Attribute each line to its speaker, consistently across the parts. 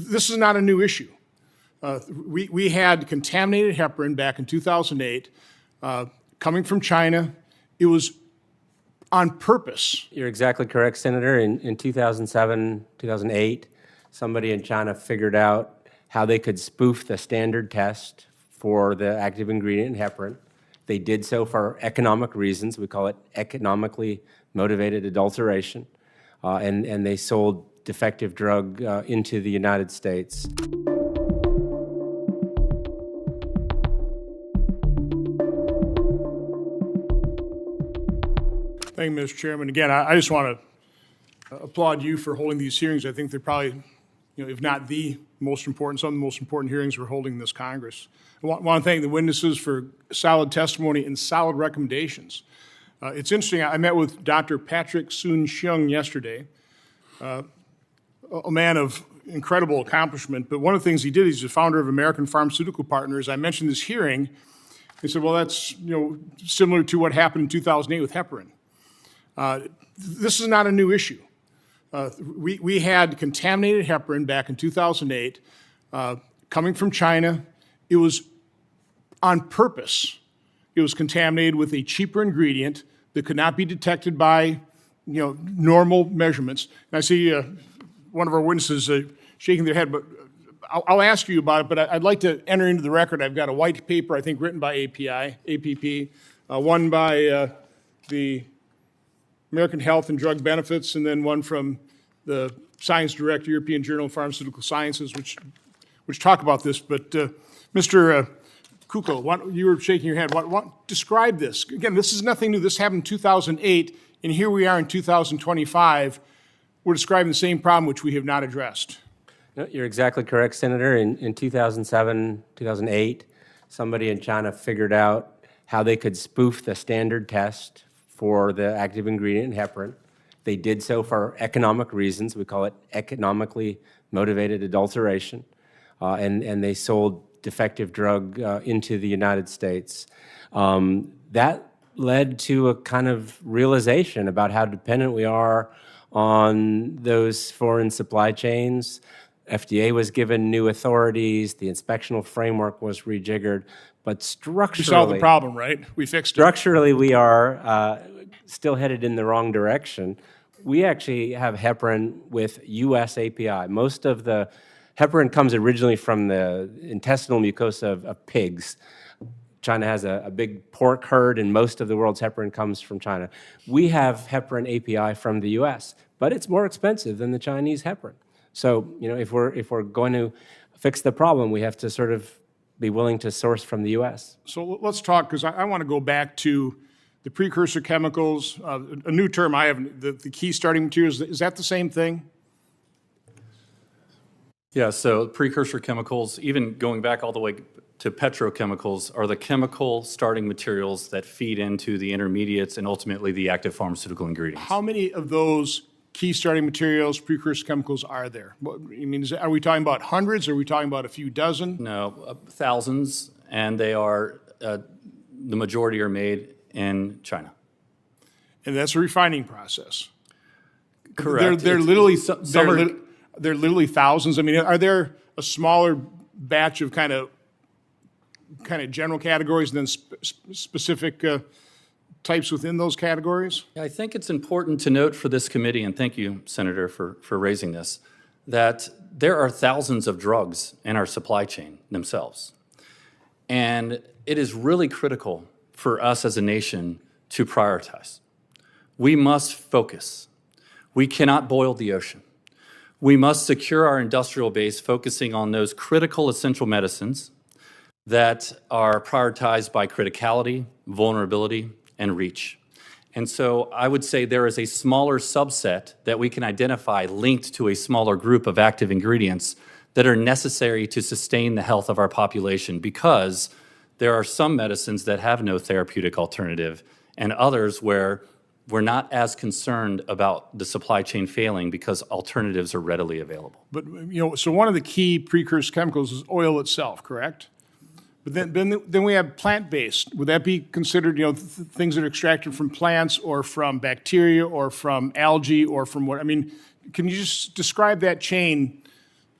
Speaker 1: This is not a new issue. We had contaminated heparin back in 2008 coming from China. It was on purpose.
Speaker 2: You're exactly correct, Senator. In 2007, 2008, somebody in China figured out how they could spoof the standard test for the active ingredient in heparin. They did so for economic reasons. We call it economically motivated adulteration. And they sold defective drug into the United States.
Speaker 1: Thank you, Mr. Chairman. Again, I just want to applaud you for holding these hearings. I think they're probably, if not the most important, some of the most important hearings we're holding in this Congress. I want to thank the witnesses for solid testimony and solid recommendations. It's interesting, I met with Dr. Patrick Soon-Shiung yesterday, a man of incredible accomplishment, but one of the things he did, he's the founder of American Pharmaceutical Partners. I mentioned this hearing. He said, well, that's similar to what happened in 2008 with heparin. This is not a new issue. We had contaminated heparin back in 2008 coming from China. It was on purpose. It was contaminated with a cheaper ingredient that could not be detected by normal measurements. And I see one of our witnesses shaking their head, but I'll ask you about it, but I'd like to enter into the record. I've got a white paper, I think, written by APP, one by the American Health and Drug Benefits, and then one from the Science Direct, European Journal of Pharmaceutical Sciences, which talk about this. But Mr. Kuko, you were shaking your head. Describe this. Again, this is nothing new. This happened in 2008, and here we are in 2025. We're describing the same problem which we have not addressed.
Speaker 2: No, you're exactly correct, Senator. In 2007, 2008, somebody in China figured out how they could spoof the standard test for the active ingredient in heparin. They did so for economic reasons. We call it economically motivated adulteration. And they sold defective drug into the United States. That led to a kind of realization about how dependent we are on those foreign supply chains. FDA was given new authorities. The inspectional framework was rejiggered. But structurally,
Speaker 1: we solved the problem, right? We fixed it.
Speaker 2: Structurally, we are still headed in the wrong direction. We actually have heparin with U.S. API. Most of the heparin comes originally from the intestinal mucosa of pigs. China has a big pork herd, and most of the world's heparin comes from China. We have heparin API from the U.S., but it's more expensive than the Chinese heparin. So, if we're going to fix the problem, we have to sort of be willing to source from the U.S.
Speaker 1: So let's talk, because I want to go back to the precursor chemicals, a new term I have, the key starting materials. Is that the same thing?
Speaker 3: Yeah, so precursor chemicals, even going back all the way to petrochemicals, are the chemical starting materials that feed into the intermediates and ultimately the active pharmaceutical ingredients.
Speaker 1: How many of those key starting materials, precursor chemicals, are there? Are we talking about hundreds, or are we talking about a few dozen?
Speaker 3: No, thousands, and they are, the majority are made in China.
Speaker 1: And that's a refining process.
Speaker 3: Correct.
Speaker 1: They're literally thousands. Are there a smaller batch of kind of general categories and then specific types within those categories?
Speaker 3: I think it's important to note for this committee, and thank you, Senator, for raising this, that there are thousands of drugs in our supply chain themselves. And it is really critical for us as a nation to prioritize. We must focus. We cannot boil the ocean. We must secure our industrial base, focusing on those critical essential medicines that are prioritized by criticality, vulnerability, and reach. And so I would say there is a smaller subset that we can identify linked to a smaller group of active ingredients that are necessary to sustain the health of our population, because there are some medicines that have no therapeutic alternative and others where we're not as concerned about the supply chain failing because alternatives are readily available.
Speaker 1: But, so one of the key precursor chemicals is oil itself, correct? But then we have plant-based. Would that be considered, things that are extracted from plants or from bacteria or from algae or from what? Can you just describe that chain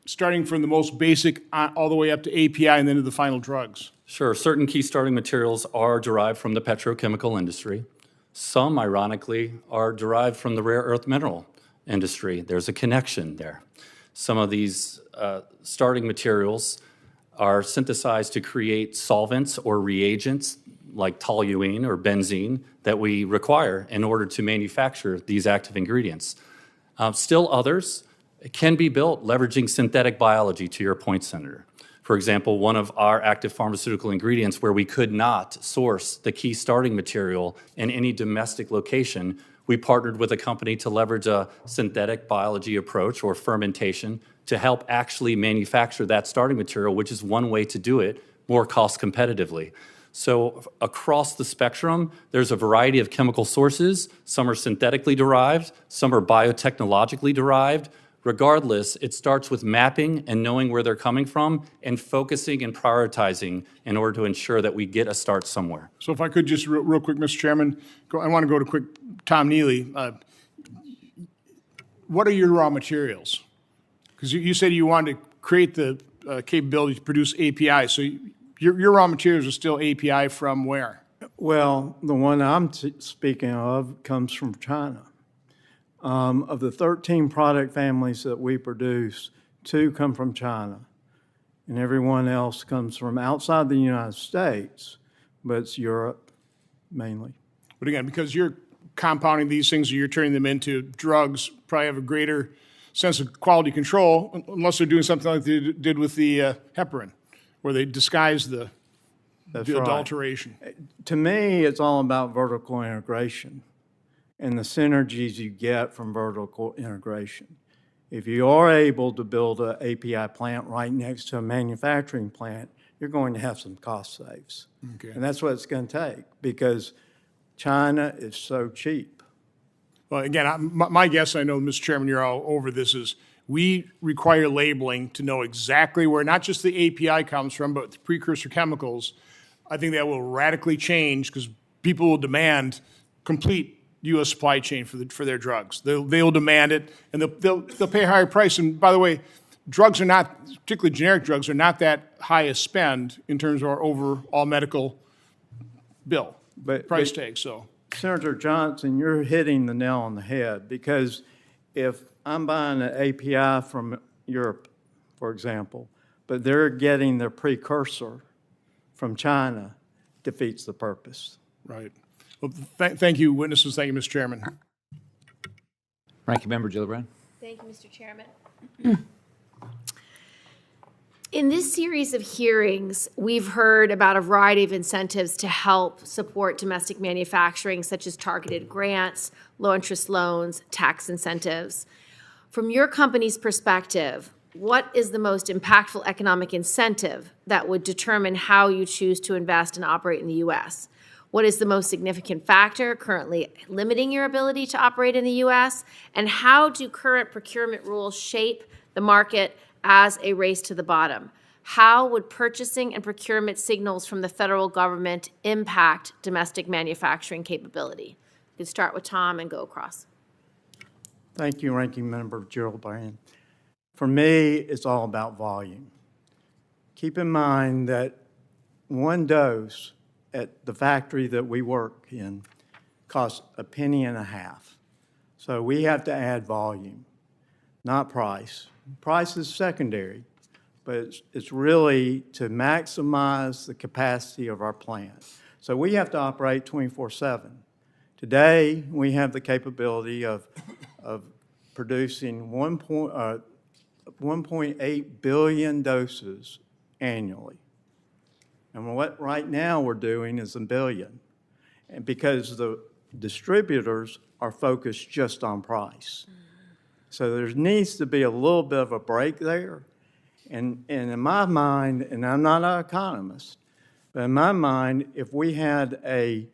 Speaker 1: starting from the most basic all the way up to API and then to the final drugs?
Speaker 3: Sure, certain key starting materials are derived from the petrochemical industry. Some, ironically, are derived from the rare earth mineral industry. There's a connection there. Some of these starting materials are synthesized to create solvents or reagents like toluene or benzene that we require in order to manufacture these active ingredients. Still others can be built leveraging synthetic biology, to your point, Senator. For example, one of our active pharmaceutical ingredients where we could not source the key starting material in any domestic location, we partnered with a company to leverage a synthetic biology approach or fermentation to help actually manufacture that starting material, which is one way to do it more cost competitively. So across the spectrum, there's a variety of chemical sources. Some are synthetically derived, some are biotechnologically derived. Regardless, it starts with mapping and knowing where they're coming from and focusing and prioritizing in order to ensure that we get a start somewhere.
Speaker 1: So if I could just real quick, Mr. Chairman, I want to go to quick Tom Neely. What are your raw materials? Because you said you wanted to create the capability to produce API. So your raw materials are still API from where?
Speaker 4: Well, the one I'm speaking of comes from China. Of the 13 product families that we produce, 2 come from China, and everyone else comes from outside the United States, but it's Europe mainly.
Speaker 1: But again, because you're compounding these things or you're turning them into drugs, probably have a greater sense of quality control, unless they're doing something like they did with the heparin, where they disguise the adulteration.
Speaker 4: To me, it's all about vertical integration and the synergies you get from vertical integration. If you are able to build an API plant right next to a manufacturing plant, you're going to have some cost saves.
Speaker 1: Okay.
Speaker 4: And that's what it's going to take because China is so cheap.
Speaker 1: Well, again, my guess, I know, Mr. Chairman, you're all over this, is we require labeling to know exactly where not just the API comes from, but the precursor chemicals. I think that will radically change because people will demand complete U.S. supply chain for their drugs. They'll demand it, and they'll pay a higher price. And by the way, drugs are not, particularly generic drugs, are not that high a spend in terms of our overall medical bill, price tag. So,
Speaker 4: Senator Johnson, you're hitting the nail on the head because if I'm buying an API from Europe, for example, but they're getting their precursor from China, defeats the purpose.
Speaker 1: right. Well, thank you, witnesses. Thank you, Mr. Chairman.
Speaker 5: Ranking Member Gillibrand.
Speaker 6: Thank you, Mr. Chairman. In this series of hearings, we've heard about a variety of incentives to help support domestic manufacturing, such as targeted grants, low-interest loans, tax incentives. From your company's perspective, what is the most impactful economic incentive that would determine how you choose to invest and operate in the U.S.? What is the most significant factor currently limiting your ability to operate in the U.S.? And how do current procurement rules shape the market as a race to the bottom? How would purchasing and procurement signals from the federal government impact domestic manufacturing capability? You can start with Tom and go across.
Speaker 4: Thank you, Ranking Member Gillibrand. For me, it's all about volume. Keep in mind that one dose at the factory that we work in costs $0.015. So we have to add volume, not price. Price is secondary, but it's really to maximize the capacity of our plant. So we have to operate 24/7. Today, we have the capability of producing 1.8 billion doses annually. And what right now we're doing is 1 billion. And because the distributors are focused just on price. So there needs to be a little bit of a break there. And in my mind, and I'm not an economist, but in my mind, if we had a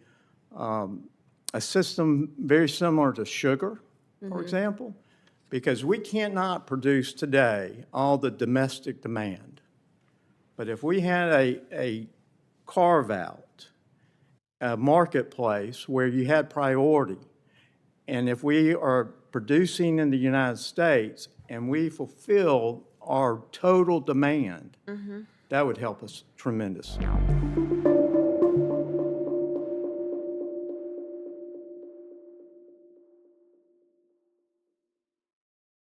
Speaker 4: system very similar to sugar, for example, because we cannot produce today all the domestic demand. But if we had a carve-out, a marketplace where you had priority, and if we are producing in the United States and we fulfill our total demand, that would help us tremendously.